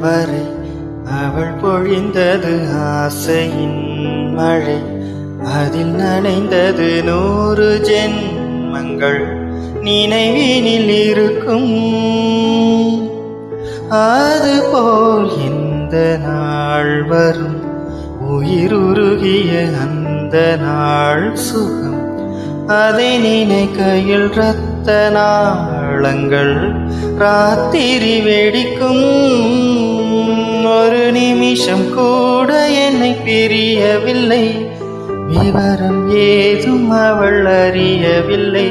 வரை அவள் பொழிந்தது ஆசையின் மழை. அதில் நனைந்தது 100 ஜென்மங்கள் நினைவினில் இருக்கும். அதுபோல் இந்த நாள் வரும், உயிருருகிய அந்த நாள் சுகம். அதை நினைக்கையில் இரத்த நாளங்கள் ராத்திரி வெடிக்கும். ஒரு நிமிஷம் கூட என்னை பிரியவில்லை, விவரம் ஏதும் அவள் அறியவில்லை.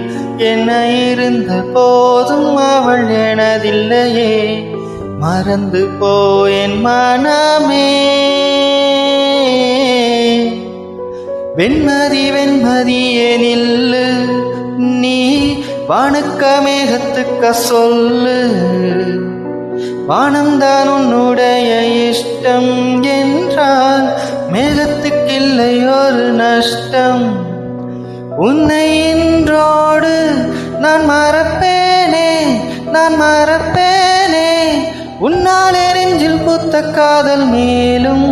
என்ன இருந்த போதும் அவள் எனதில்லையே, மறந்து போயேன் மனமே. வெண்மதி வெண்மதியே நில்லு, நீ வானுக்க மேகத்துக்க சொல்லு. வானம்தான் உன்னுடைய இஷ்டம் என்றால் மேகத்துக்கில்லை ஒரு நஷ்டம். உன்னை இன்றோடு நான் மறப்பேனே, நான் மறப்பேனே. உன்னால் நெஞ்சில் பூத்த காதல் மேலும்